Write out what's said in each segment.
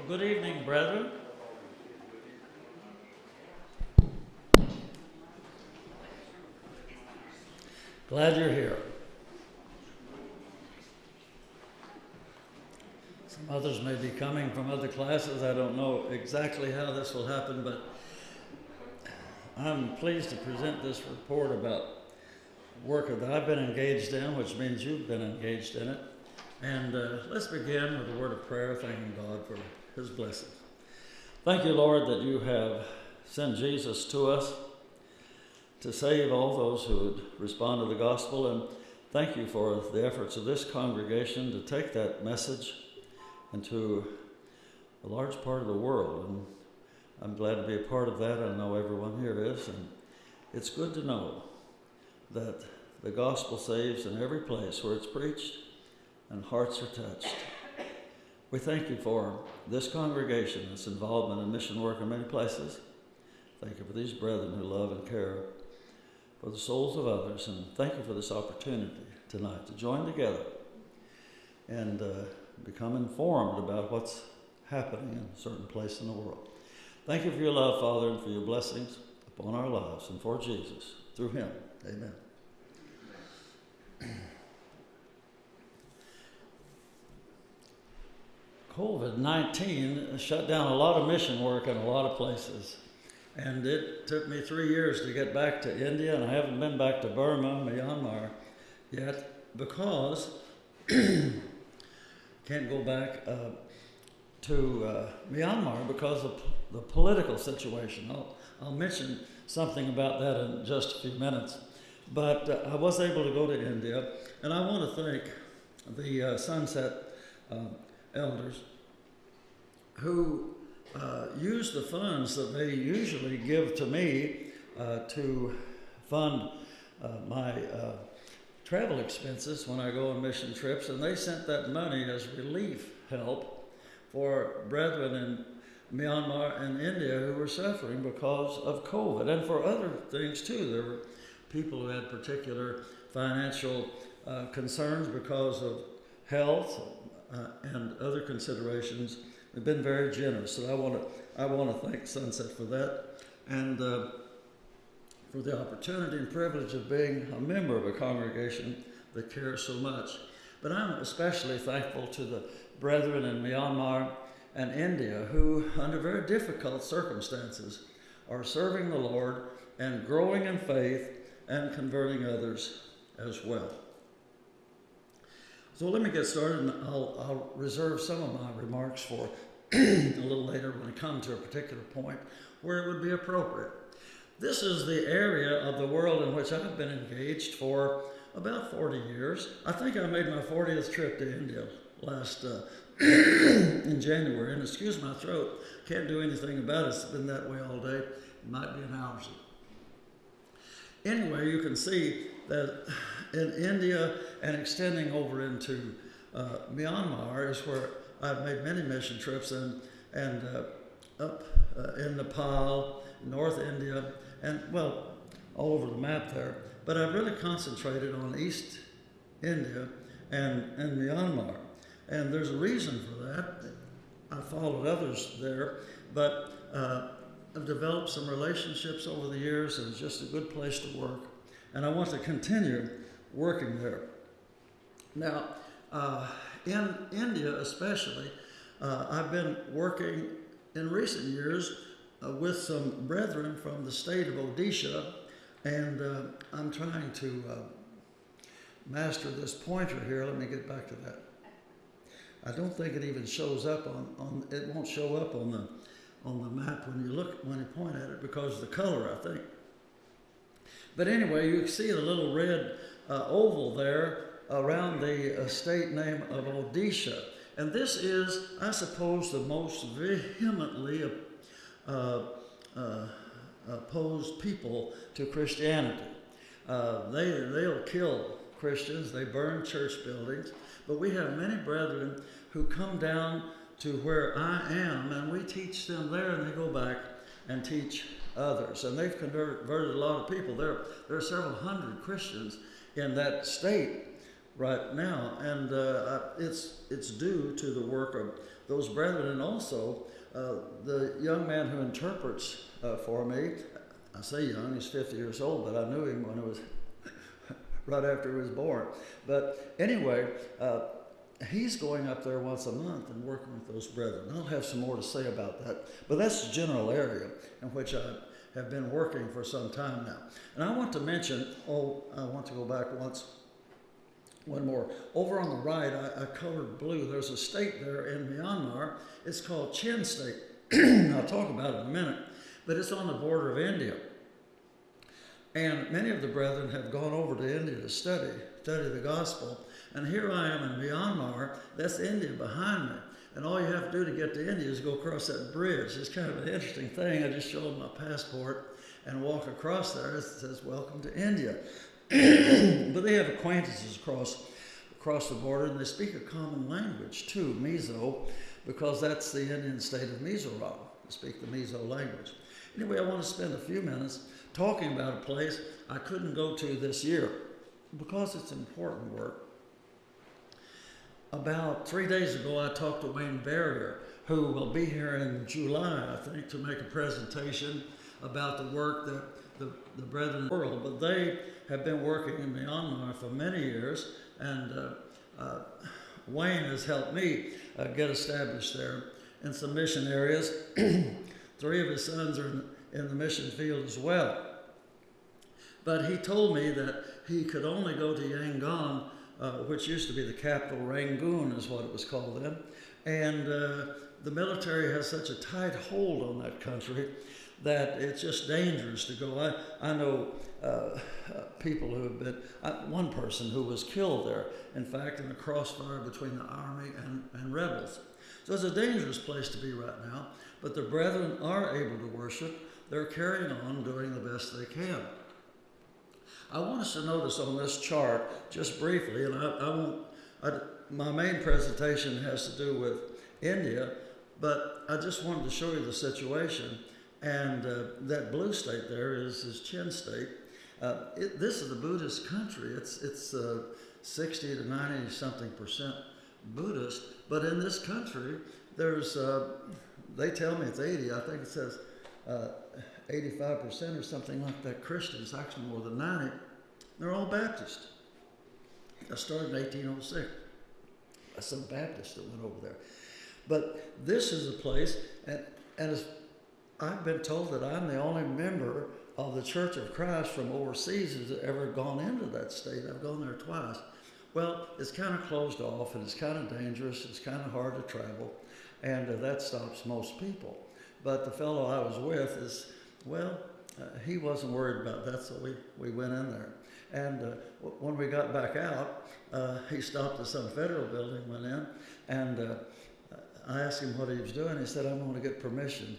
Good evening, brethren. Glad you're here. Some others may be coming from other classes. I don't know exactly how this will happen, but I'm pleased to present this report about work that I've been engaged in, which means you've been engaged in it. And let's begin with a word of prayer, thanking God for His blessings. Thank you, Lord, that you have sent Jesus to us to save all those who would respond to the gospel. And thank you for the efforts of this congregation to take that message into a large part of the world. And I'm glad to be a part of that. I know everyone here is. And it's good to know that the gospel saves in every place where it's preached and hearts are touched. We thank you for this congregation, its involvement in mission work in many places. Thank you for these brethren who love and care for the souls of others. And thank you for this opportunity tonight to join together and become informed about what's happening in a certain place in the world. Thank you for your love, Father, and for your blessings upon our lives and for Jesus. Through Him, amen. COVID-19 shut down a lot of mission work in a lot of places. And it took me 3 years to get back to India, and I haven't been back to Burma, Myanmar yet, because can't go back to Myanmar because of the political situation. I'll mention something about that in just a few minutes. But I was able to go to India, and I want to thank the Sunset elders who use the funds that they usually give to me to fund my travel expenses when I go on mission trips, and they sent that money as relief help for brethren in Myanmar and India who were suffering because of COVID, and for other things too. There were people who had particular financial concerns because of health and other considerations. They've been very generous, and I want to thank Sunset for that, and for the opportunity and privilege of being a member of a congregation that cares so much. But I'm especially thankful to the brethren in Myanmar and India who, under very difficult circumstances, are serving the Lord and growing in faith and converting others as well. So let me get started, and I'll reserve some of my remarks for a little later when I come to a particular point where it would be appropriate. This is the area of the world in which I've been engaged for about 40 years. I think I made my 40th trip to India last in January. And excuse my throat, can't do anything about it. It's been that way all day. It might be an allergy. Anyway, you can see that in India and extending over into Myanmar is where I've made many mission trips, and up in Nepal, North India, and well, all over the map there. But I've really concentrated on East India and Myanmar. And there's a reason for that. I followed others there, but I've developed some relationships over the years, and it's just a good place to work. And I want to continue working there. Now, in India especially, I've been working in recent years with some brethren from the state of Odisha, and I'm trying to master this pointer here. Let me get back to that. I don't think it even shows up on it won't show up on the map when you point at it because of the color, I think. But anyway, you can see the little red oval there around the state name of Odisha. And this is, I suppose, the most vehemently opposed people to Christianity. They'll kill Christians, they burn church buildings, but we have many brethren who come down to where I am, and we teach them there, and they go back and teach others. And they've converted a lot of people. There are several hundred Christians in that state right now, and it's due to the work of those brethren, and also the young man who interprets for me. I say young, he's 50 years old, but I knew him when it was right after he was born. But anyway, he's going up there once a month and working with those brethren. I'll have some more to say about that, but that's the general area in which I have been working for some time now. And I want to mention, I want to go back one more. Over on the right, I colored blue. There's a state there in Myanmar. It's called Chin State. I'll talk about it in a minute, but it's on the border of India. And many of the brethren have gone over to India to study the gospel. And here I am in Myanmar. That's India behind me. And all you have to do to get to India is go across that bridge. It's kind of an interesting thing. I just show them my passport and walk across there. It says, "Welcome to India." But they have acquaintances across the border, and they speak a common language too, Mizo, because that's the Indian state of Mizoram. They speak the Mizo language. Anyway, I want to spend a few minutes talking about a place I couldn't go to this year because it's important work. About 3 days ago, I talked to Wayne Barrier, who will be here in July, I think, to make a presentation about the work that the brethren in the world. But they have been working in Myanmar for many years, and Wayne has helped me get established there in some mission areas. 3 of his sons are in the mission field as well. But he told me that he could only go to Yangon, which used to be the capital. Rangoon is what it was called then. And the military has such a tight hold on that country that it's just dangerous to go. I know people who have been, one person who was killed there, in fact, in a crossfire between the army and rebels. So it's a dangerous place to be right now, but the brethren are able to worship. They're carrying on, doing the best they can. I want us to notice on this chart, just briefly, and my main presentation has to do with India, but I just wanted to show you the situation. And that blue state there is Chin State. This is a Buddhist country. It's 60 to 90 something percent Buddhist, but in this country, there's, they tell me it's 80, I think it says 85% or something like that Christians, actually more than 90. They're all Baptist. I started in 1806. Some Baptists that went over there. But this is a place, and as I've been told that I'm the only member of the Church of Christ from overseas who's ever gone into that state. I've gone there twice. Well, it's kind of closed off, and it's kind of dangerous. It's kind of hard to travel, and that stops most people. But the fellow I was with is, well, he wasn't worried about that, so we went in there. And when we got back out, he stopped at some federal building, went in, and I asked him what he was doing. He said, "I'm going to get permission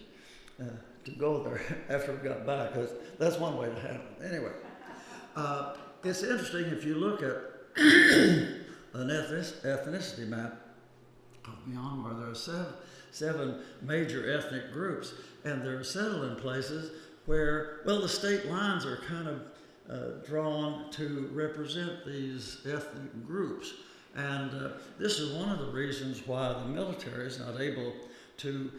to go there after we got back." That's one way to handle it. Anyway, it's interesting if you look at an ethnicity map of Myanmar. There are seven major ethnic groups, and they're settled in places where, well, the state lines are kind of drawn to represent these ethnic groups. And this is one of the reasons why the military is not able to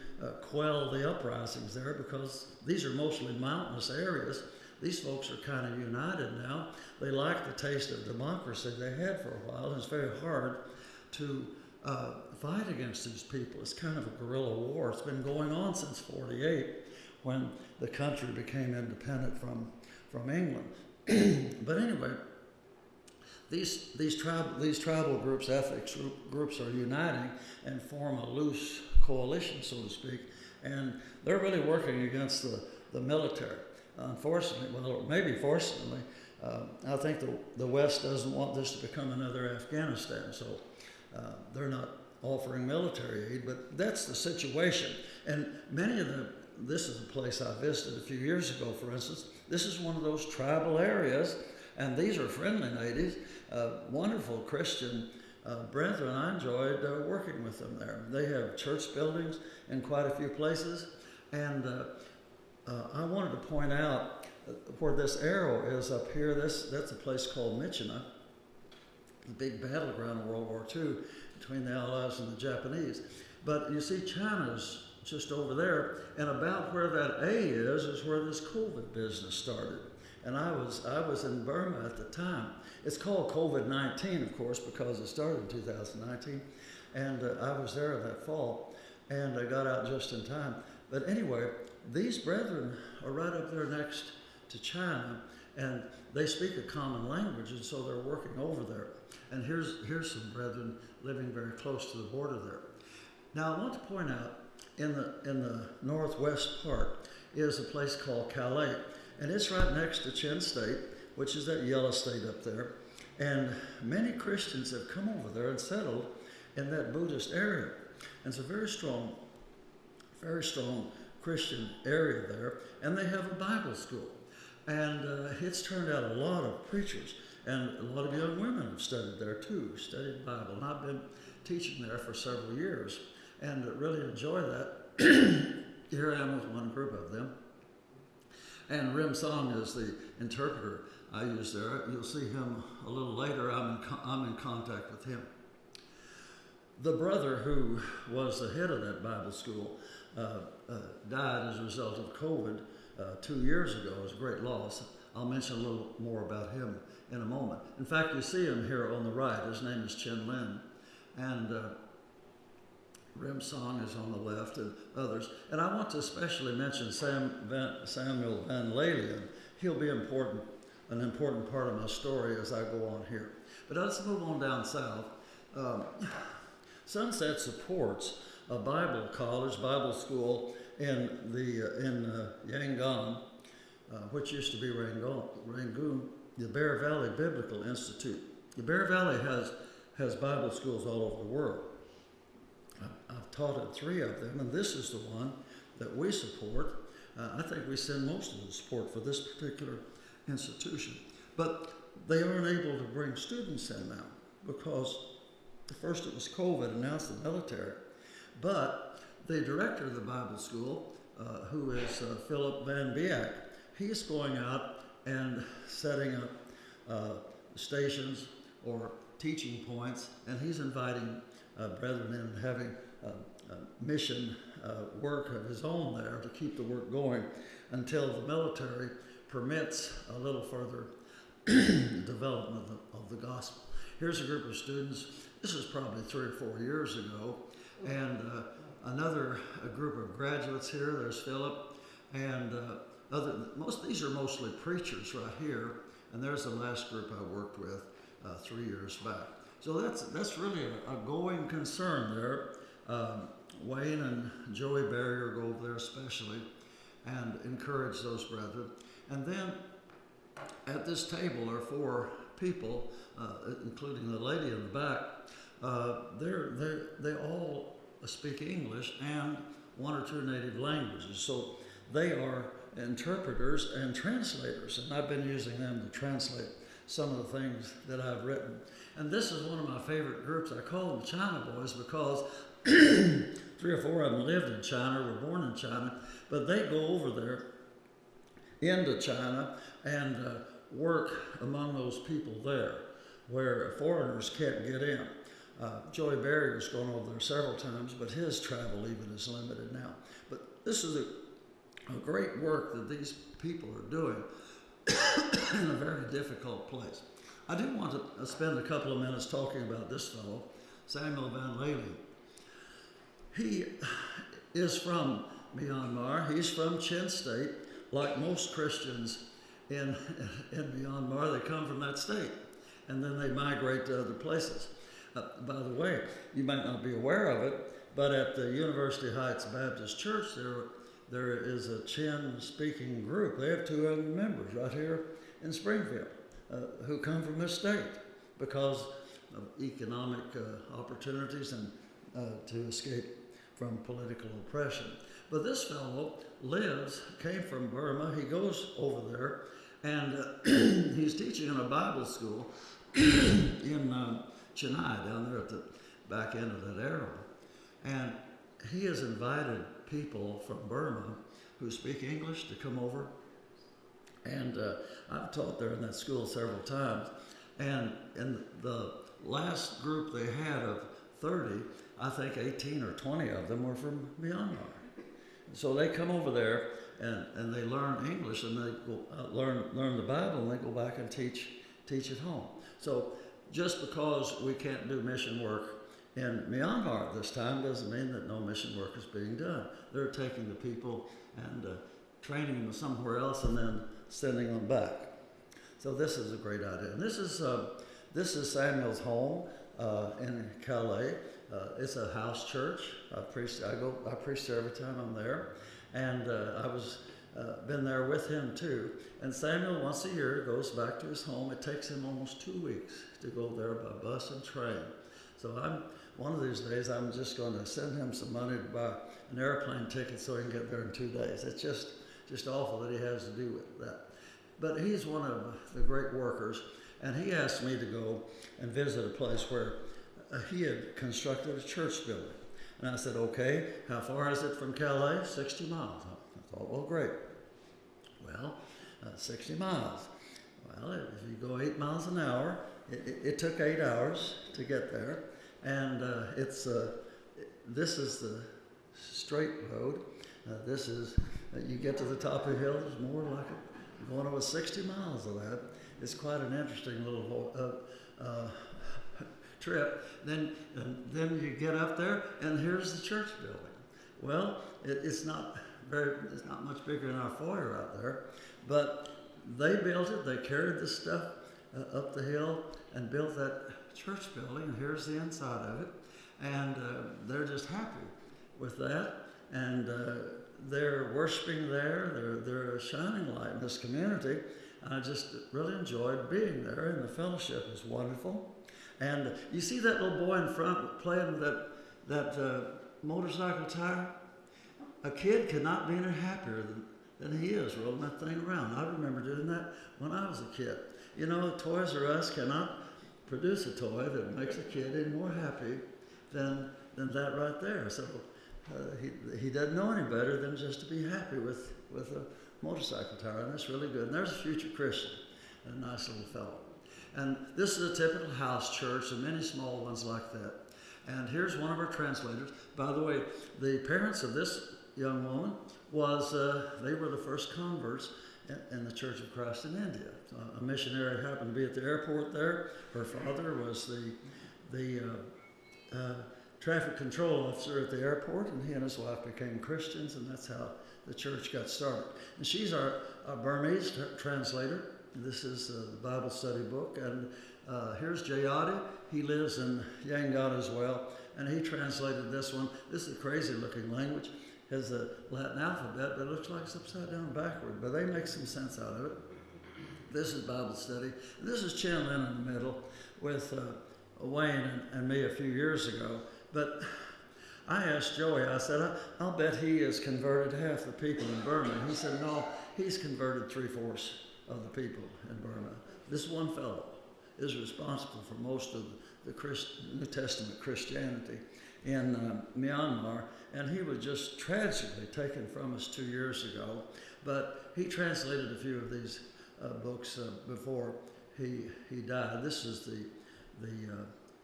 quell the uprisings there, because these are mostly mountainous areas. These folks are kind of united now. They like the taste of democracy they had for a while. It's very hard to fight against these people. It's kind of a guerrilla war. It's been going on since '48, when the country became independent from England. But anyway, these tribal groups, ethnic groups, are uniting and form a loose coalition, so to speak, and they're really working against the military. Unfortunately, well, or maybe fortunately, I think the West doesn't want this to become another Afghanistan, so they're not offering military aid, but that's the situation. And this is a place I visited a few years ago, for instance. This is one of those tribal areas, and these are friendly natives, wonderful Christian brethren. I enjoyed working with them there. They have church buildings in quite a few places, and I wanted to point out where this arrow is up here. That's a place called Michina. the big battleground of World War II between the Allies and the Japanese. But you see, China's just over there, and about where that A is where this COVID business started. And I was in Burma at the time. It's called COVID-19, of course, because it started in 2019. And I was there that fall, and I got out just in time. But anyway, these brethren are right up there next to China, and they speak a common language, and so they're working over there. And here's some brethren living very close to the border there. Now, I want to point out, in the northwest part is a place called Calais, and it's right next to Chin State, which is that yellow state up there. And many Christians have come over there and settled in that Buddhist area. And it's a very strong Christian area there, and they have a Bible school. And it's turned out a lot of preachers, and a lot of young women have studied there too, studied the Bible. And I've been teaching there for several years, and really enjoy that. Here I am with one group of them. And Rim Song is the interpreter I use there. You'll see him a little later. I'm in contact with him. The brother who was the head of that Bible school died as a result of COVID 2 years ago. It was a great loss. I'll mention a little more about him in a moment. In fact, you see him here on the right. His name is Chen Lin. And Rim Song is on the left, and others. And I want to especially mention Samuel Van Lalian. He'll be an important part of my story as I go on here. But let's move on down south. Sunset supports a Bible college, Bible school in Yangon, which used to be Rangoon, the Bear Valley Biblical Institute. The Bear Valley has Bible schools all over the world. I've taught at 3 of them, and this is the one that we support. I think we send most of the support for this particular institution. But they aren't able to bring students in now because first it was COVID, and now it's the military. But the director of the Bible school, who is Philip Van Beek, he's going out and setting up stations or teaching points, and he's inviting brethren in and having mission work of his own there to keep the work going until the military permits a little further development of the gospel. Here's a group of students. This is probably 3 or 4 years ago. And a group of graduates here. There's Philip. And these are mostly preachers right here. And there's the last group I worked with 3 years back. So that's really a going concern there. Wayne and Joey Barrier go over there especially and encourage those brethren. And then at this table are 4 people, including the lady in the back. They all speak English and 1 or 2 native languages. So they are interpreters and translators, and I've been using them to translate some of the things that I've written. And this is one of my favorite groups. I call them China Boys because 3 or 4 of them lived in China, were born in China, but they go over there into China and work among those people there where foreigners can't get in. Joey Barrier's gone over there several times, but his travel even is limited now. But this is a great work that these people are doing in a very difficult place. I do want to spend a couple of minutes talking about this fellow, Samuel Van Lalian. He is from Myanmar. He's from Chin State. Like most Christians in Myanmar, they come from that state, and then they migrate to other places. By the way, you might not be aware of it, but at the University Heights Baptist Church, there is a Chin-speaking group. They have 200 members right here in Springfield who come from this state because of economic opportunities and to escape from political oppression. But this fellow came from Burma. He goes over there, and he's teaching in a Bible school in Chennai, down there at the back end of that arrow. And he has invited people from Burma who speak English to come over. And I've taught there in that school several times. And the last group they had of 30, I think 18 or 20 of them were from Myanmar. So they come over there and they learn English and they go, learn the Bible, and they go back and teach at home. So just because we can't do mission work in Myanmar at this time doesn't mean that no mission work is being done. They're taking the people and training them somewhere else and then sending them back. So this is a great idea. And this is Samuel's home in Calais. It's a house church. I preach there every time I'm there, and I was been there with him too. And Samuel, once a year, goes back to his home. It takes him almost 2 weeks to go there by bus and train. So one of these days I'm just going to send him some money to buy an airplane ticket so he can get there in 2 days. It's just awful that he has to do with that. But he's one of the great workers, and he asked me to go and visit a place where he had constructed a church building. And I said, okay, how far is it from Calais? 60 miles. I thought, well, great. Well, 60 miles. Well, if you go 8 miles an hour, it took 8 hours to get there. And this is the straight road. This is, you get to the top of the hill, there's more like it. Going over 60 miles of that. It's quite an interesting little trip. Then you get up there, and here's the church building. Well, it's not much bigger than our foyer out there, but they built it. They carried the stuff up the hill and built that church building. And here's the inside of it, and they're just happy with that. And they're worshiping there. They're a shining light in this community. I just really enjoyed being there, and the fellowship is wonderful. And you see that little boy in front playing with that motorcycle tire? A kid cannot be any happier than he is rolling that thing around. I remember doing that when I was a kid. You know, Toys R Us cannot produce a toy that makes a kid any more happy than that right there. So he doesn't know any better than just to be happy with a motorcycle tire, and that's really good. And there's a future Christian, a nice little fellow. And this is a typical house church, and many small ones like that. And here's one of our translators. By the way, the parents of this young woman they were the first converts in the Church of Christ in India. A missionary happened to be at the airport there. Her father was the traffic control officer at the airport, and he and his wife became Christians, and that's how the church got started. And she's our Burmese translator. This is the Bible study book, and here's Jayadi. He lives in Yangon as well, and he translated this one. This is a crazy-looking language. It has a Latin alphabet, but it looks like it's upside down backward, but they make some sense out of it. This is Bible study. This is Chen Lin in the middle with Wayne and me a few years ago. But I asked Joey, I said, I'll bet he has converted half the people in Burma. And he said, no, he's converted 3/4 of the people in Burma. This one fellow is responsible for most of the New Testament Christianity in Myanmar, and he was just tragically taken from us 2 years ago. But he translated a few of these books before he died. This is the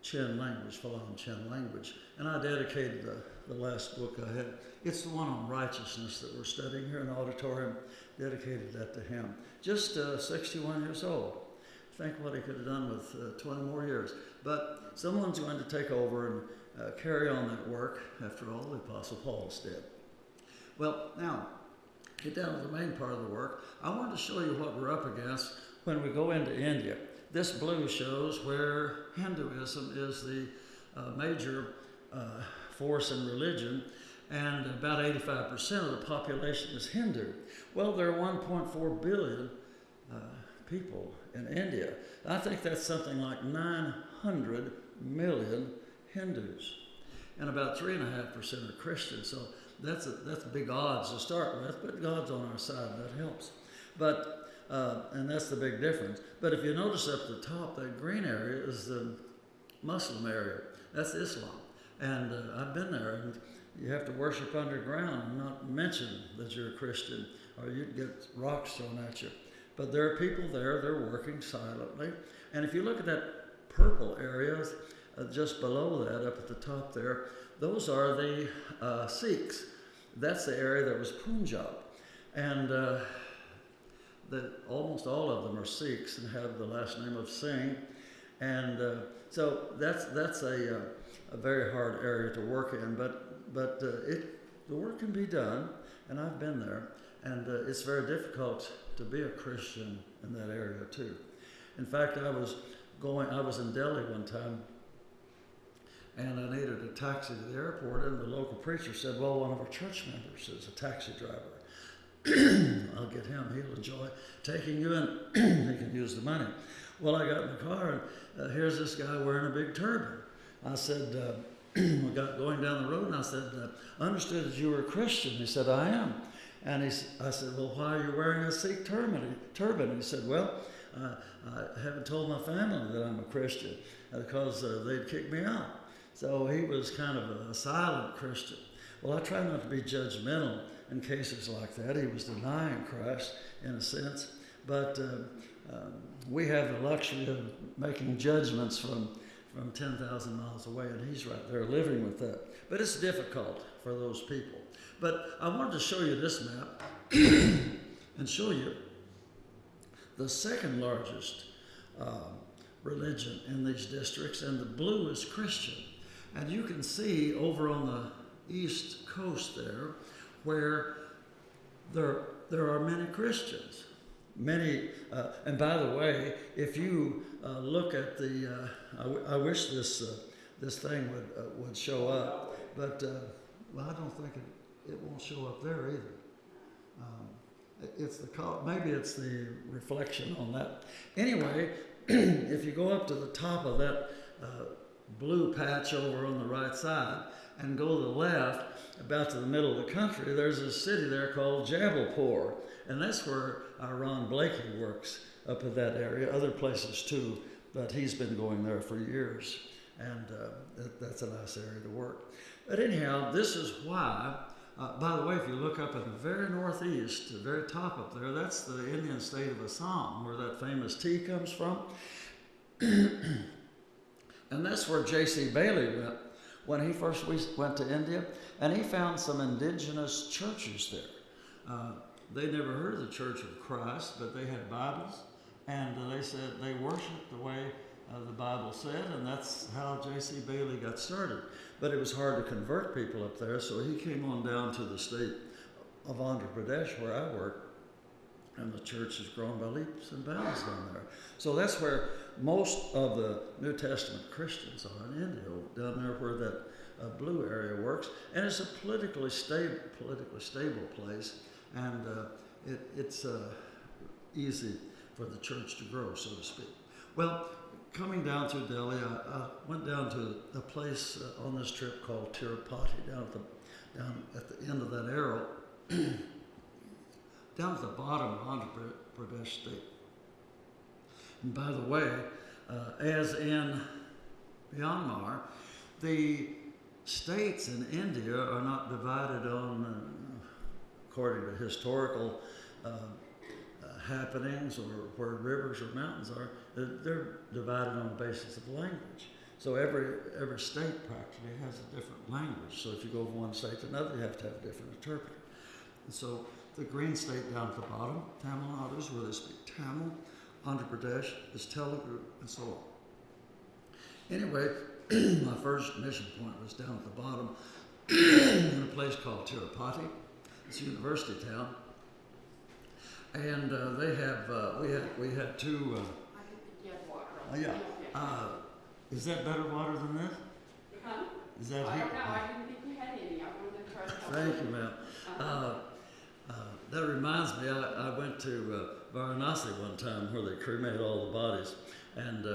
Chen language, Falam Chen language, and I dedicated the last book I had. It's the one on righteousness that we're studying here in the auditorium. Dedicated that to him. Just 61 years old. Think what he could have done with 20 more years. But someone's going to take over and carry on that work. After all, the Apostle Paul's did. Well, now, get down to the main part of the work. I wanted to show you what we're up against when we go into India. This blue shows where Hinduism is the major force in religion, and about 85% of the population is Hindu. Well, there are 1.4 billion people in India. I think that's something like 900 million Hindus, and about 3.5% are Christians. So that's big odds to start with, but God's on our side, and that helps. But and that's the big difference. But if you notice up at the top, that green area is the Muslim area. That's Islam, and I've been there, and you have to worship underground and not mention that you're a Christian, or you'd get rocks thrown at you. But there are people there, they're working silently. And if you look at that purple areas just below that, up at the top there, those are the Sikhs. That's the area that was Punjab. And almost all of them are Sikhs and have the last name of Singh. And so that's a very hard area to work in, but the work can be done, and I've been there, and it's very difficult to be a Christian in that area too. In fact, I was in Delhi one time, and I needed a taxi to the airport, and the local preacher said, well, one of our church members is a taxi driver. I'll get him, he'll enjoy taking you in, he can use the money. Well, I got in the car, and here's this guy wearing a big turban. I said, we got going down the road, and I said, I understood that you were a Christian. He said, I am. And I said, well, why are you wearing a Sikh turban? And he said, well, I haven't told my family that I'm a Christian because they'd kick me out. So he was kind of a silent Christian. Well, I try not to be judgmental in cases like that. He was denying Christ in a sense, but we have the luxury of making judgments from 10,000 miles away, and he's right there living with that. But it's difficult for those people. But I wanted to show you this map and show you the second largest religion in these districts, and the blue is Christian. And you can see over on the east coast there where there are many Christians. Many, and by the way, if you look at the, I wish this thing would show up, but well, I don't think it won't show up there either. It's maybe it's the reflection on that. Anyway, if you go up to the top of that blue patch over on the right side and go to the left, about to the middle of the country, there's a city there called Jabalpur, and that's where Ron Blakey works, up in that area. Other places too, but he's been going there for years, and that's a nice area to work. But anyhow, this is why, by the way, if you look up in the very northeast, the very top up there, that's the Indian state of Assam, where that famous tea comes from. And that's where J.C. Bailey went when he first went to India, and he found some indigenous churches there. They never heard of the Church of Christ, but they had Bibles, and they said they worshiped the way the Bible said, and that's how J.C. Bailey got started. But it was hard to convert people up there, so he came on down to the state of Andhra Pradesh, where I work, and the church has grown by leaps and bounds down there. So that's where most of the New Testament Christians are, in India, down there where that blue area works. And it's a politically stable place, and it's easy for the church to grow, so to speak. Well, coming down to Delhi, I went down to a place on this trip called Tirupati, down at the end of that arrow, down at the bottom of Andhra Pradesh state. And by the way, as in Myanmar, the states in India are not divided on, according to historical happenings or where rivers or mountains are. They're divided on the basis of language. So every state practically has a different language. So if you go from one state to another, you have to have a different interpreter. And so the green state down at the bottom, Tamil Nadu, is where they speak Tamil. Andhra Pradesh is Telugu, and so on. Anyway, my first mission point was down at the bottom in a place called Tirupati. It's a university town. And they have, we had two. Is that better water than this? Is that heat? No, I didn't think we had any. I wanted to try to. Thank you, ma'am. That reminds me, I went to Varanasi one time where they cremate all the bodies, and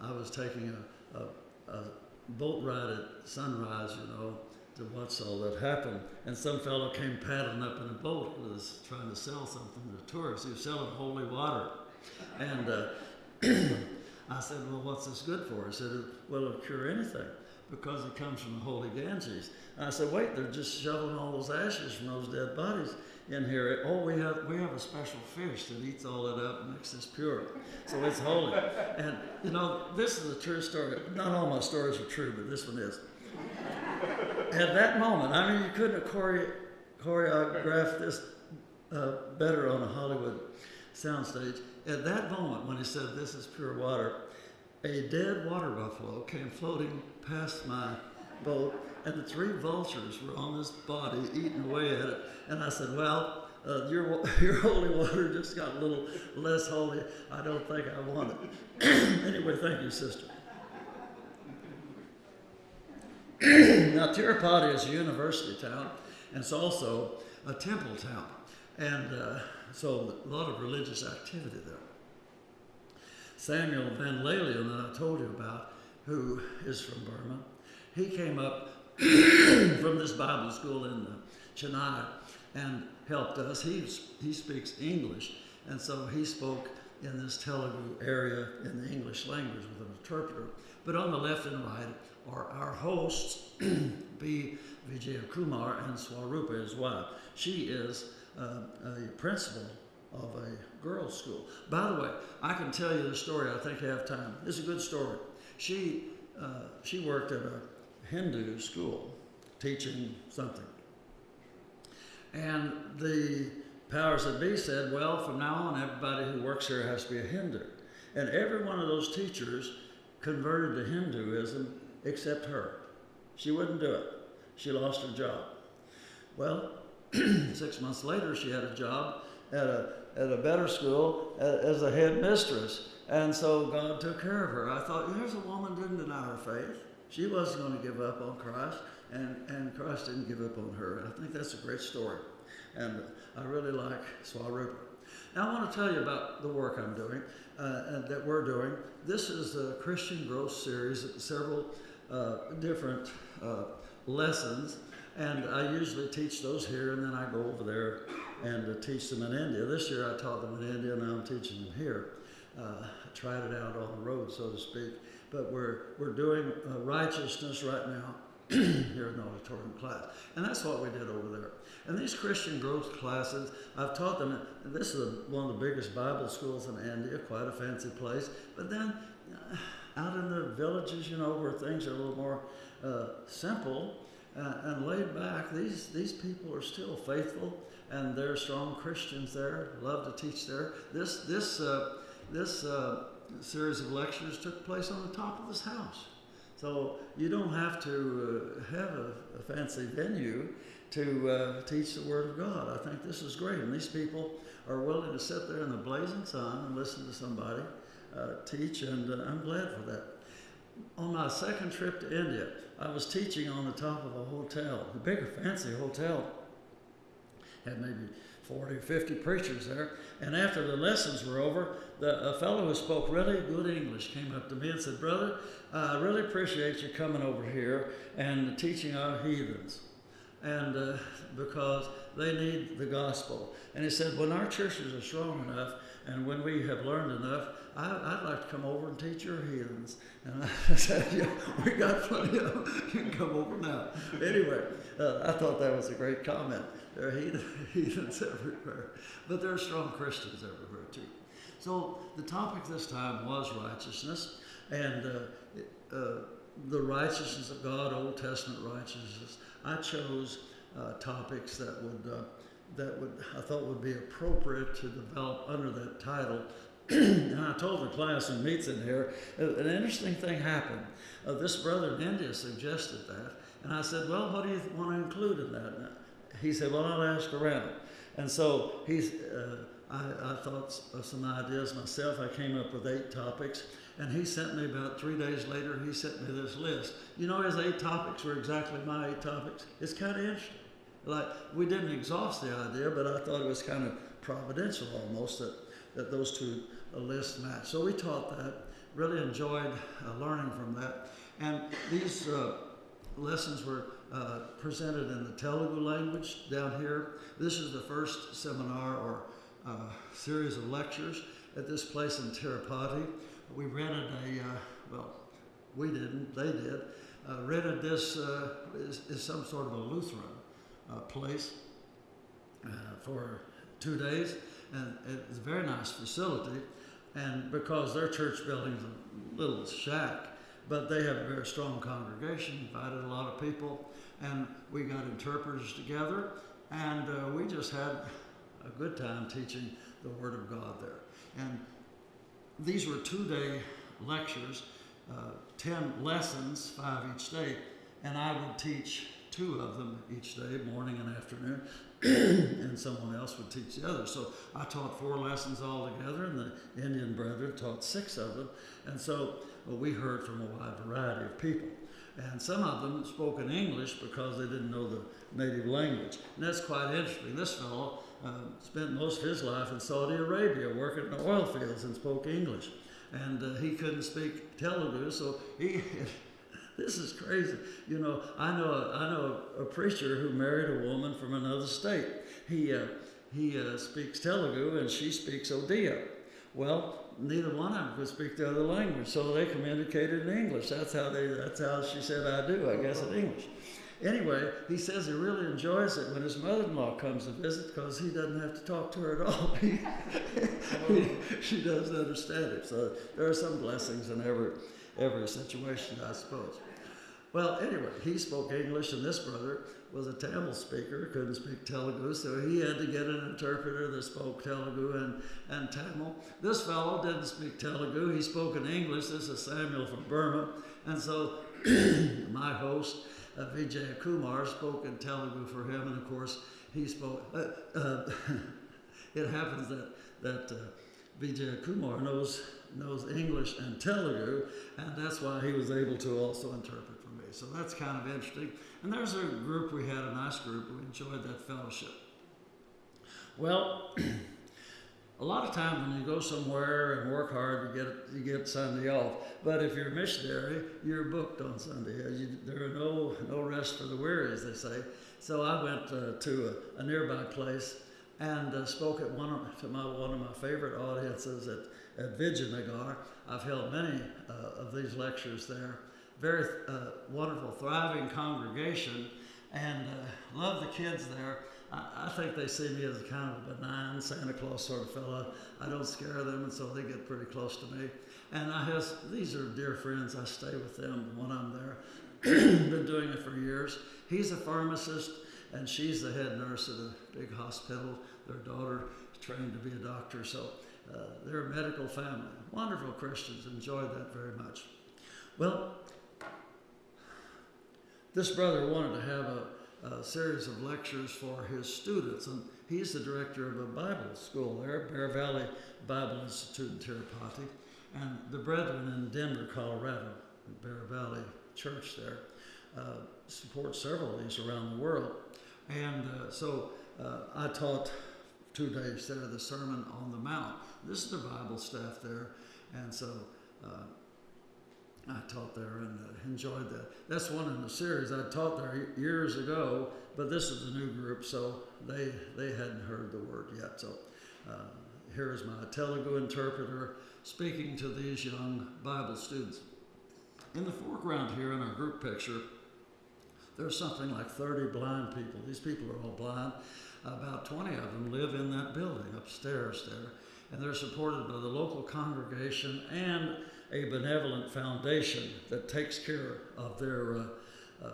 I was taking a boat ride at sunrise, to watch all that happen. And some fellow came paddling up in a boat who was trying to sell something to tourists. He was selling holy water. And I said, well, what's this good for? He said, well, it'll cure anything. because it comes from the Holy Ganges. And I said, wait, they're just shoveling all those ashes from those dead bodies in here. Oh, we have a special fish that eats all it up and makes this pure. So it's holy. And, you know, this is a true story. Not all my stories are true, but this one is. At that moment, I mean, you couldn't have choreographed this better on a Hollywood soundstage. At that moment, when he said, this is pure water, a dead water buffalo came floating past my boat, and the 3 vultures were on this body eating away at it. And I said, well, your holy water just got a little less holy. I don't think I want it. Anyway, thank you, sister. Now, Tirupati is a university town, and it's also a temple town. And so a lot of religious activity there. Samuel Van Lalian that I told you about, who is from Burma, he came up from this Bible school in Chennai and helped us. He speaks English, and so he spoke in this Telugu area in the English language with an interpreter. But on the left and right are our hosts, B. Vijaya Kumar and Swarupa, his wife. She is a principal of a girls' school. By the way, I can tell you the story. I think I have time. It's a good story. She worked at a Hindu school teaching something. And the powers that be said, well, from now on, everybody who works here has to be a Hindu. And every one of those teachers converted to Hinduism except her. She wouldn't do it. She lost her job. Well, 6 months later, she had a job at a better school as a head mistress. And so God took care of her. I thought, here's a woman who didn't deny her faith. She wasn't going to give up on Christ, and Christ didn't give up on her. I think that's a great story. And I really like Swarupa. Now I want to tell you about the work I'm doing, and that we're doing. This is a Christian Growth Series, several different lessons. And I usually teach those here, and then I go over there and teach them in India. This year I taught them in India, now I'm teaching them here. I tried it out on the road, so to speak. But we're doing righteousness right now here in the auditorium class. And that's what we did over there. And these Christian growth classes, I've taught them, this is one of the biggest Bible schools in India, quite a fancy place. But then out in the villages, you know, where things are a little more simple, and laid back, these people are still faithful, and they're strong Christians there. Love to teach there. This series of lectures took place on the top of this house, so you don't have to have a fancy venue to teach the Word of God. I think this is great, and these people are willing to sit there in the blazing sun and listen to somebody teach, and I'm glad for that. On my second trip to India, I was teaching on the top of a hotel, a big fancy hotel. Had maybe 40 or 50 preachers there. And after the lessons were over, a fellow who spoke really good English came up to me and said, "Brother, I really appreciate you coming over here and teaching our heathens, and because they need the gospel." And he said, when our churches are strong enough and when we have learned enough, I'd like to come over and teach your heathens. And I said, yeah, we got plenty of them. You can come over now. Anyway, I thought that was a great comment. There are heathens everywhere, but there are strong Christians everywhere too. So the topic this time was righteousness, and the righteousness of God, Old Testament righteousness. I chose topics that I thought would be appropriate to develop under that title. And I told the class who meets in here, an interesting thing happened. This brother in India suggested that, and I said, well, what do you want to include in that? And he said, well, I'll ask around. And so I thought of some ideas myself. I came up with 8 topics, and he sent me about 3 days later, he sent me this list. You know, his 8 topics were exactly my 8 topics. It's kind of interesting. Like, we didn't exhaust the idea, but I thought it was kind of providential almost that those 2 lists match. So we taught that, really enjoyed learning from that. And these lessons were presented in the Telugu language down here. This is the first seminar or series of lectures at this place in Tirupati. We rented we didn't, they did, rented this, is some sort of a Lutheran place for 2 days, and it's a very nice facility. And because their church building's a little shack, but they have a very strong congregation, invited a lot of people, and we got interpreters together, and we just had a good time teaching the Word of God there. And these were 2-day lectures, 10 lessons, 5 each day, and I would teach 2 of them each day, morning and afternoon, and someone else would teach the other. So I taught 4 lessons altogether, and the Indian brethren taught 6 of them. And so we heard from a wide variety of people. And some of them spoke in English because they didn't know the native language. And that's quite interesting. This fellow spent most of his life in Saudi Arabia working in the oil fields and spoke English. And he couldn't speak Telugu, so he... This is crazy. You know, I know a preacher who married a woman from another state. He speaks Telugu and she speaks Odia. Well, neither one of them could speak the other language, so they communicated in English. That's how she said I do, I guess, in English. Anyway, he says he really enjoys it when his mother-in-law comes to visit because he doesn't have to talk to her at all. She doesn't understand it. So there are some blessings in every situation, I suppose. Well, anyway, he spoke English, and this brother was a Tamil speaker, couldn't speak Telugu, so he had to get an interpreter that spoke Telugu and Tamil. This fellow didn't speak Telugu, he spoke in English. This is Samuel from Burma, and so my host, Vijay Kumar, spoke in Telugu for him, and of course, he spoke. It happens that Vijay Kumar knows English and Telugu, and that's why he was able to also interpret for me. So that's kind of interesting. And there's a group, we had a nice group, we enjoyed that fellowship. Well, a lot of times when you go somewhere and work hard, you get Sunday off. But if you're a missionary, you're booked on Sunday. There are no rest for the weary, as they say. So I went to a nearby place and spoke at one of my favorite audiences at Vijayanagar. I've held many of these lectures there. Very wonderful, thriving congregation, and love the kids there. I think they see me as a kind of a benign Santa Claus sort of fellow. I don't scare them, and so they get pretty close to me. And these are dear friends. I stay with them when I'm there. Been doing it for years. He's a pharmacist, and she's the head nurse at a big hospital. Their daughter is trained to be a doctor, so they're a medical family. Wonderful Christians. Enjoyed that very much. Well, this brother wanted to have a series of lectures for his students, and he's the director of a Bible school there, Bear Valley Bible Institute in Tirupati, and the brethren in Denver, Colorado, the Bear Valley Church there, support several of these around the world. And so I taught 2 days there, the Sermon on the Mount. This is the Bible staff there, and so I taught there and enjoyed that. That's one in the series. I taught there years ago, but this is a new group, so they hadn't heard the word yet. So here's my Telugu interpreter speaking to these young Bible students. In the foreground here in our group picture, there's something like 30 blind people. These people are all blind. About 20 of them live in that building upstairs there, and they're supported by the local congregation and a benevolent foundation that takes care of their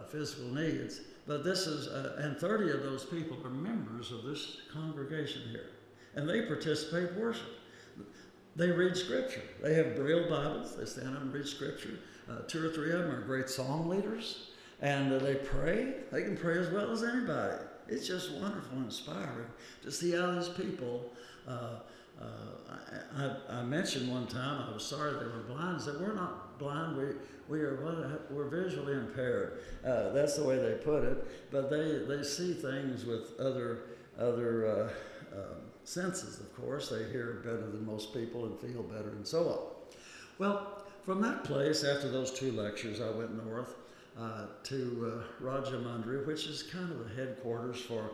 physical needs. But this is, and 30 of those people are members of this congregation here, and they participate in worship. They read Scripture. They have Braille Bibles. They stand up and read Scripture. 2 or 3 of them are great song leaders, and they pray. They can pray as well as anybody. It's just wonderful and inspiring to see how these people, I mentioned one time, I was sorry they were blind. I said, we're not blind, we're visually impaired. That's the way they put it. But they see things with other senses, of course. They hear better than most people and feel better and so on. Well, from that place, after those 2 lectures, I went north to Rajahmundry, which is kind of the headquarters for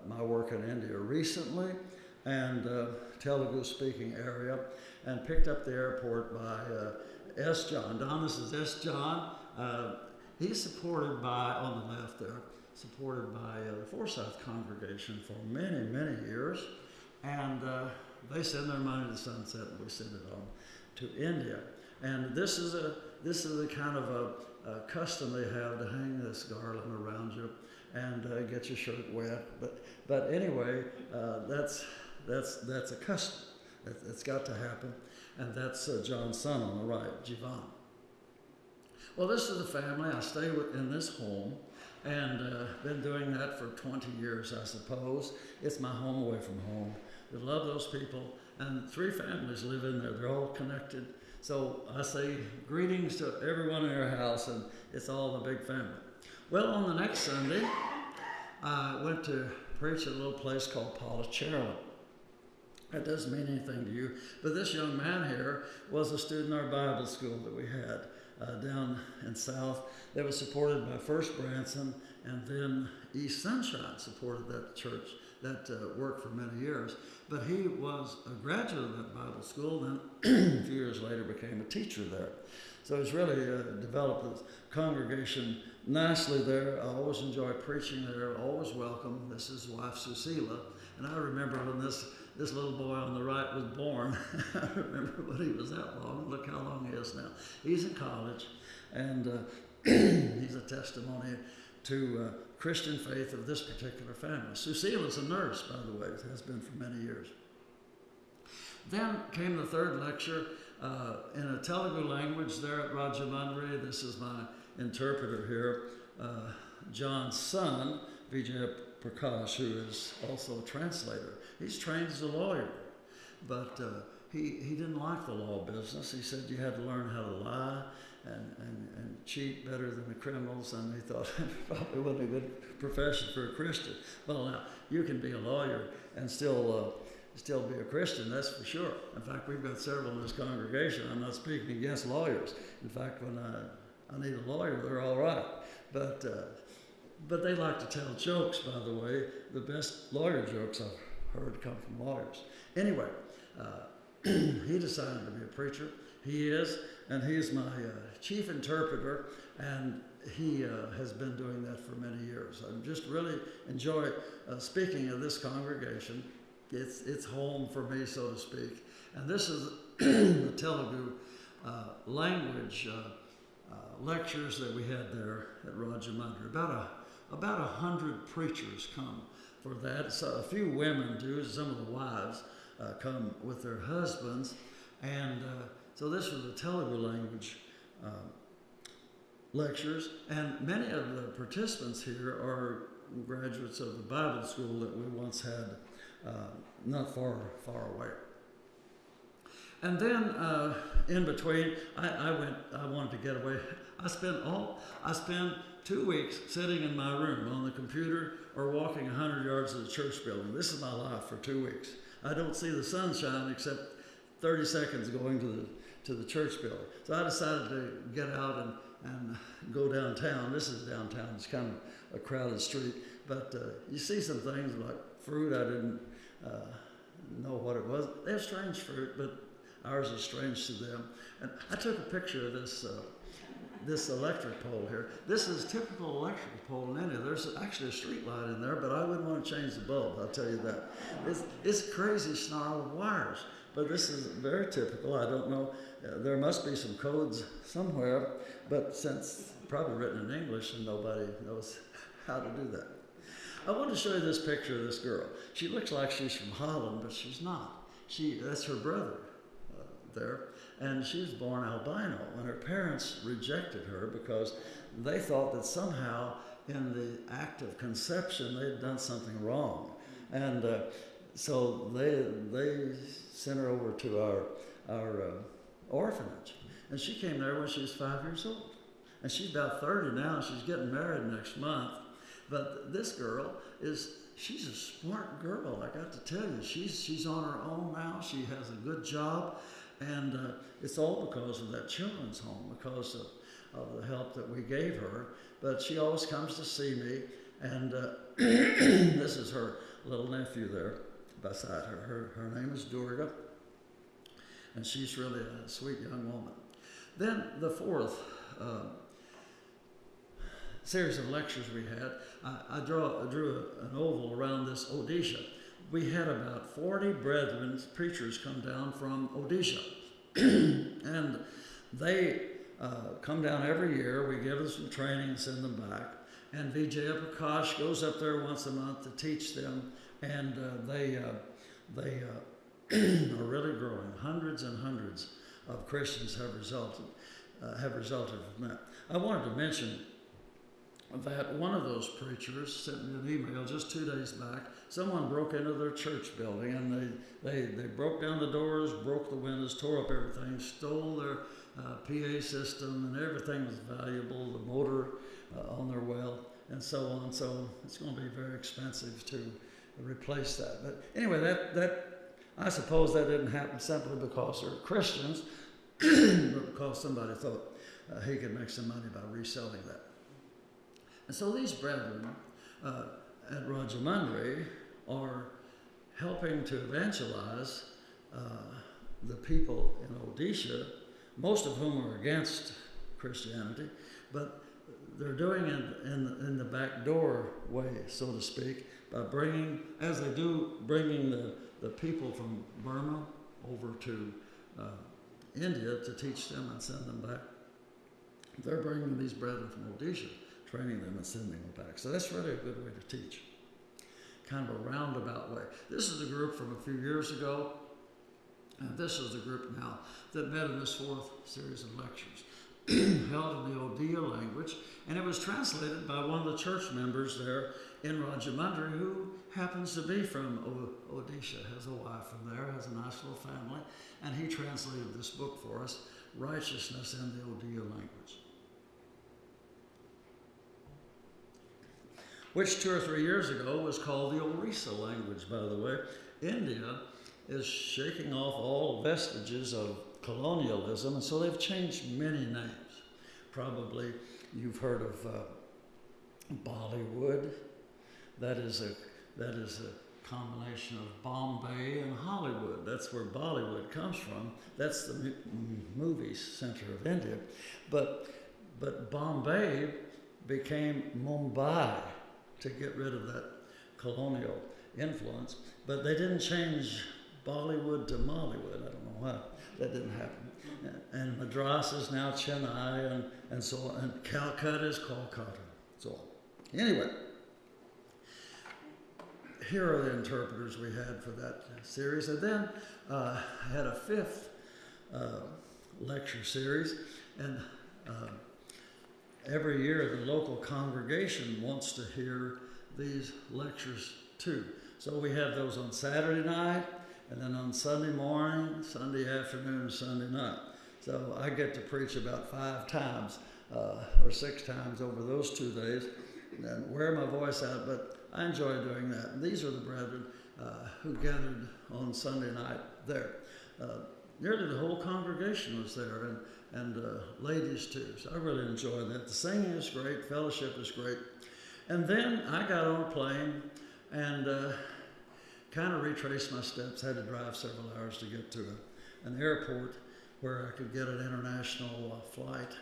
my work in India recently, and Telugu-speaking area, and picked up the airport by S. John. Don, this is S. John. he's supported by, on the left there, supported by the Forsyth congregation for many, many years. And they send their money to Sunset, and we send it on to India. And this is a kind of a custom they have to hang this garland around you and get your shirt wet. But anyway, that's a custom. It's got to happen. And that's John's son on the right, Jivan. Well, this is the family. I stay in this home, and been doing that for 20 years, I suppose. It's my home away from home. I love those people, and 3 families live in there. They're all connected. So I say greetings to everyone in your house, and it's all the big family. Well, on the next Sunday, I went to preach at a little place called Pondicherry. That doesn't mean anything to you, but this young man here was a student in our Bible school that we had down in South. They were supported by First Branson, and then East Sunshine supported that church, that work for many years. But he was a graduate of that Bible school, then a few years later became a teacher there. So he's really developed this congregation nicely there. I always enjoy preaching there, always welcome. This is his wife, Susila. And I remember when this little boy on the right was born. I remember when he was that long. Look how long he is now. He's in college, and he's a testimony to Christian faith of this particular family. Susila's a nurse, by the way, has been for many years. Then came the third lecture in a Telugu language there at Rajahmundry. This is my interpreter here, John's son, Vijay Prakash, who is also a translator. He's trained as a lawyer, but he didn't like the law business. He said you had to learn how to lie and cheat better than the criminals, and he thought it probably wasn't a good profession for a Christian. Well, now, you can be a lawyer and still be a Christian, that's for sure. In fact, we've got several in this congregation. I'm not speaking against lawyers. In fact, when I need a lawyer, they're all right. But they like to tell jokes, by the way. The best lawyer jokes I've heard come from lawyers. Anyway, he decided to be a preacher. He is, and he is my chief interpreter, and he has been doing that for many years. I just really enjoy speaking of this congregation. It's home for me, so to speak. And this is the Telugu language lectures that we had there at Rajahmundry. About 100 preachers come for that. So a few women do. Some of the wives come with their husbands. And so this was the Telugu language lectures. And many of the participants here are graduates of the Bible school that we once had not far away. And then in between, I wanted to get away. I spent 2 weeks sitting in my room on the computer or walking 100 yards to the church building. This is my life for 2 weeks. I don't see the sunshine except 30 seconds going to the church building. So I decided to get out and go downtown. This is downtown. It's kind of a crowded street. But you see some things like fruit. I didn't know what it was. They have strange fruit, but ours is strange to them. And I took a picture of this electric pole here. This is typical electric pole in India. There's actually a street light in there, but I wouldn't want to change the bulb, I'll tell you that. It's a crazy snarl of wires, but this is very typical. I don't know, there must be some codes somewhere, but since probably written in English and nobody knows how to do that. I want to show you this picture of this girl. She looks like she's from Holland, but she's not. That's her brother there. And she was born albino, and her parents rejected her because they thought that somehow in the act of conception they had done something wrong. And so they sent her over to our orphanage. And she came there when she was 5 years old. And she's about 30 now, and she's getting married next month. But this girl she's a smart girl, I got to tell you. She's on her own now. She has a good job. And it's all because of that children's home, because of the help that we gave her. But she always comes to see me, and this is her little nephew there beside her. Her name is Durga, and she's really a sweet young woman. Then the fourth series of lectures we had, I drew an oval around this Odisha. We had about 40 brethren, preachers, come down from Odisha. And they come down every year. We give them some training and send them back. And Vijaya Prakash goes up there once a month to teach them. And they are really growing. Hundreds and hundreds of Christians have resulted from that. I wanted to mention that one of those preachers sent me an email just 2 days back. Someone broke into their church building, and they broke down the doors, broke the windows, tore up everything, stole their PA system, and everything was valuable, the motor on their well, and so on. So it's going to be very expensive to replace that. But anyway, that I suppose that didn't happen simply because they're Christians, but because somebody thought he could make some money by reselling that. And so these brethren at Rajahmundry are helping to evangelize the people in Odisha, most of whom are against Christianity, but they're doing it in the back door way, so to speak, by bringing the people from Burma over to India to teach them and send them back. They're bringing these brethren from Odisha, training them and sending them back. So that's really a good way to teach. Kind of a roundabout way. This is a group from a few years ago, and this is the group now that met in this 4th series of lectures, held in the Odia language, and it was translated by one of the church members there in Rajahmundry, who happens to be from Odisha, has a wife from there, has a nice little family, and he translated this book for us, Righteousness in the Odia language, which 2 or 3 years ago was called the Orissa language, by the way. India is shaking off all vestiges of colonialism, and so they've changed many names. Probably you've heard of Bollywood. That is a combination of Bombay and Hollywood. That's where Bollywood comes from. That's the movie center of India. But Bombay became Mumbai to get rid of that colonial influence. But they didn't change Bollywood to Mollywood. I don't know why that didn't happen. And Madras is now Chennai, and so on. And Calcutta is Kolkata. So on. Anyway, here are the interpreters we had for that series. And then I had a 5th lecture series. And every year the local congregation wants to hear these lectures too. So we have those on Saturday night, and then on Sunday morning, Sunday afternoon, Sunday night. So I get to preach about 5 times or 6 times over those 2 days and wear my voice out, but I enjoy doing that. And these are the brethren who gathered on Sunday night there. Nearly the whole congregation was there, and ladies too. So I really enjoyed that. The singing is great, fellowship is great. And then I got on a plane and kind of retraced my steps. Had to drive several hours to get to an airport where I could get an international flight.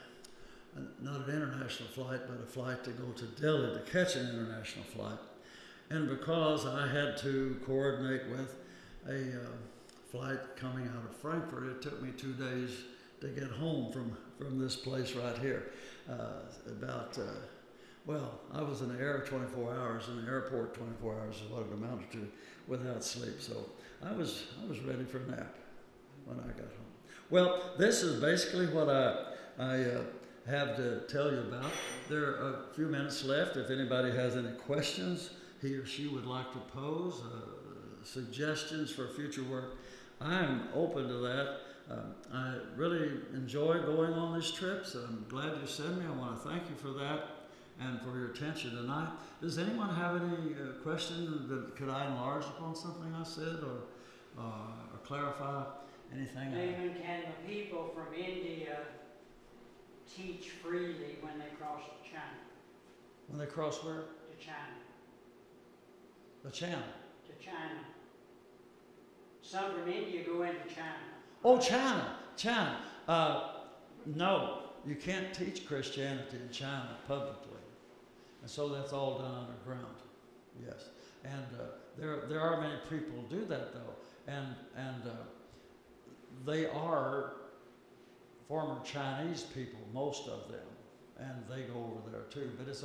Not an international flight, but a flight to go to Delhi to catch an international flight. And because I had to coordinate with a flight coming out of Frankfurt, it took me 2 days to get home from this place right here. I was in the air 24 hours, in the airport 24 hours is what it amounted to without sleep. So I was ready for a nap when I got home. Well, this is basically what I have to tell you about. There are a few minutes left. If anybody has any questions he or she would like to pose, suggestions for future work, I'm open to that. I really enjoy going on these trips. I'm glad you sent me. I want to thank you for that and for your attention tonight. Does anyone have any question that could I enlarge upon something I said or clarify anything? Damon, can the people from India teach freely when they cross the channel? When they cross where? The channel. The channel? To China. Some from India go into China. Oh, China. No, you can't teach Christianity in China publicly. And so that's all done underground. Yes. And there are many people who do that though. And they are former Chinese people, most of them, and they go over there too. But it's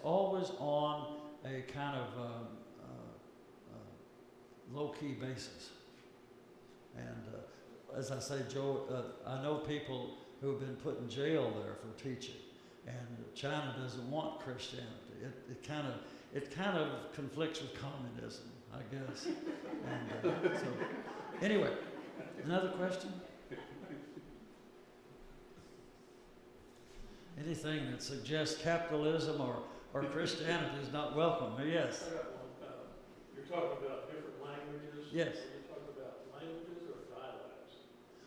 always on a kind of low-key basis. And as I say, Joe, I know people who've been put in jail there for teaching, and China doesn't want Christianity. It kind of conflicts with communism, I guess. And so, anyway, another question? Anything that suggests capitalism or Christianity is not welcome. Yes. You're talking about different languages? Yes. Are you talking about languages or dialects?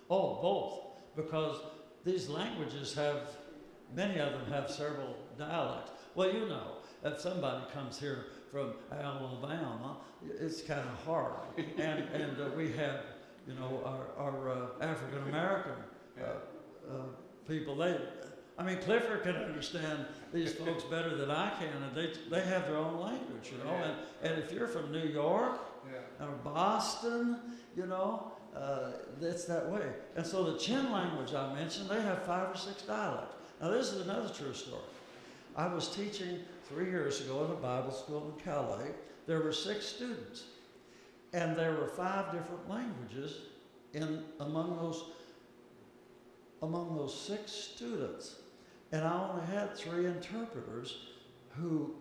Oh, both. Because these languages many of them have several dialects. Well, you know, if somebody comes here from Alabama, it's kind of hard. And we have, you know, our African American people. Clifford can understand these folks better than I can, and they have their own language, you know. And if you're from New York or Boston, you know, it's that way. And so the Chin language I mentioned, they have 5 or 6 dialects. Now this is another true story. I was teaching 3 years ago in a Bible school in Calais. There were 6 students, and there were 5 different languages among those 6 students. And I only had 3 interpreters who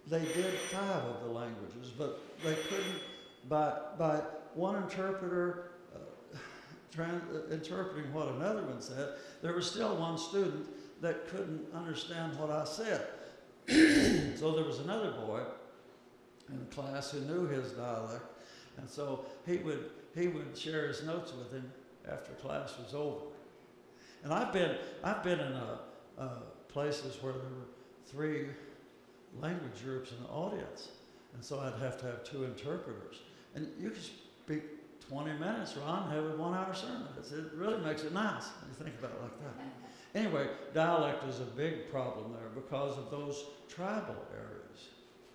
they did 5 of the languages, but they couldn't, by one interpreter interpreting what another one said, there was still one student that couldn't understand what I said. So there was another boy in the class who knew his dialect, and so he would share his notes with him after class was over. And I've been in places where there were 3 language groups in the audience, and so I'd have to have 2 interpreters. And you could speak 20 minutes, Ron, have a 1-hour sermon. It really makes it nice when you think about it like that. Anyway, dialect is a big problem there because of those tribal areas.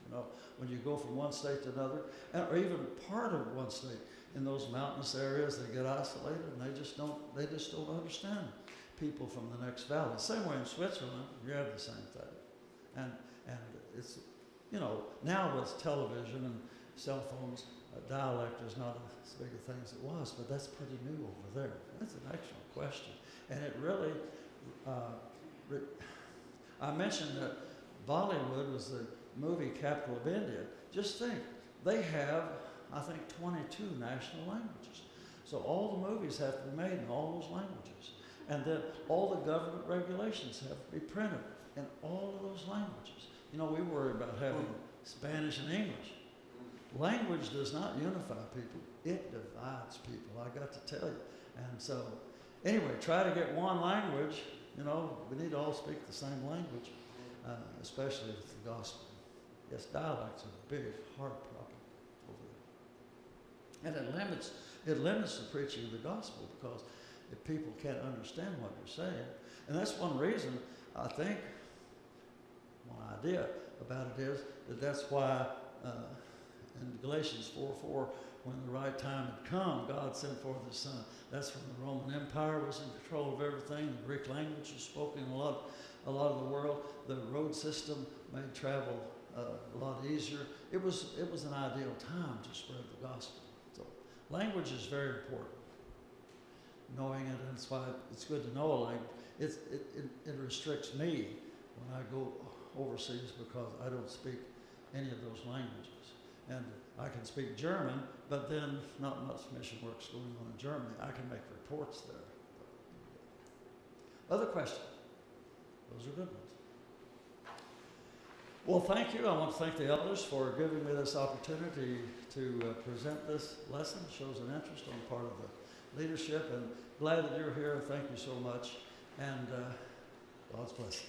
You know, when you go from one state to another, or even part of one state, in those mountainous areas, they get isolated and they just don't understand people from the next valley. Same way in Switzerland, you have the same thing. And it's, you know, now with television and cell phones, dialect is not as big a thing as it was, but that's pretty new over there. That's an excellent question. And it really, I mentioned that Bollywood was the movie capital of India. Just think, they have, I think, 22 national languages. So all the movies have to be made in all those languages. And then all the government regulations have to be printed in all of those languages. You know, we worry about having Spanish and English. Language does not unify people. It divides people, I got to tell you. And so, anyway, try to get one language. You know, we need to all speak the same language, especially with the gospel. Yes, dialects are a big, hard problem over there. And it limits the preaching of the gospel, because if people can't understand what you're saying, and that's one reason, I think, one idea about it is that's why in Galatians 4:4, when the right time had come, God sent forth His Son. That's when the Roman Empire was in control of everything. The Greek language was spoken in a lot of the world. The road system made travel a lot easier. It was an ideal time to spread the gospel. So language is very important. Knowing it, and that's why it's good to know a language. It restricts me when I go overseas, because I don't speak any of those languages. And I can speak German, but then not much mission work's going on in Germany. I can make reports there. Other questions? Those are good ones. Well, thank you. I want to thank the elders for giving me this opportunity to present this lesson. It shows an interest on the part of the leadership, and glad that you're here. Thank you so much, and God's blessing.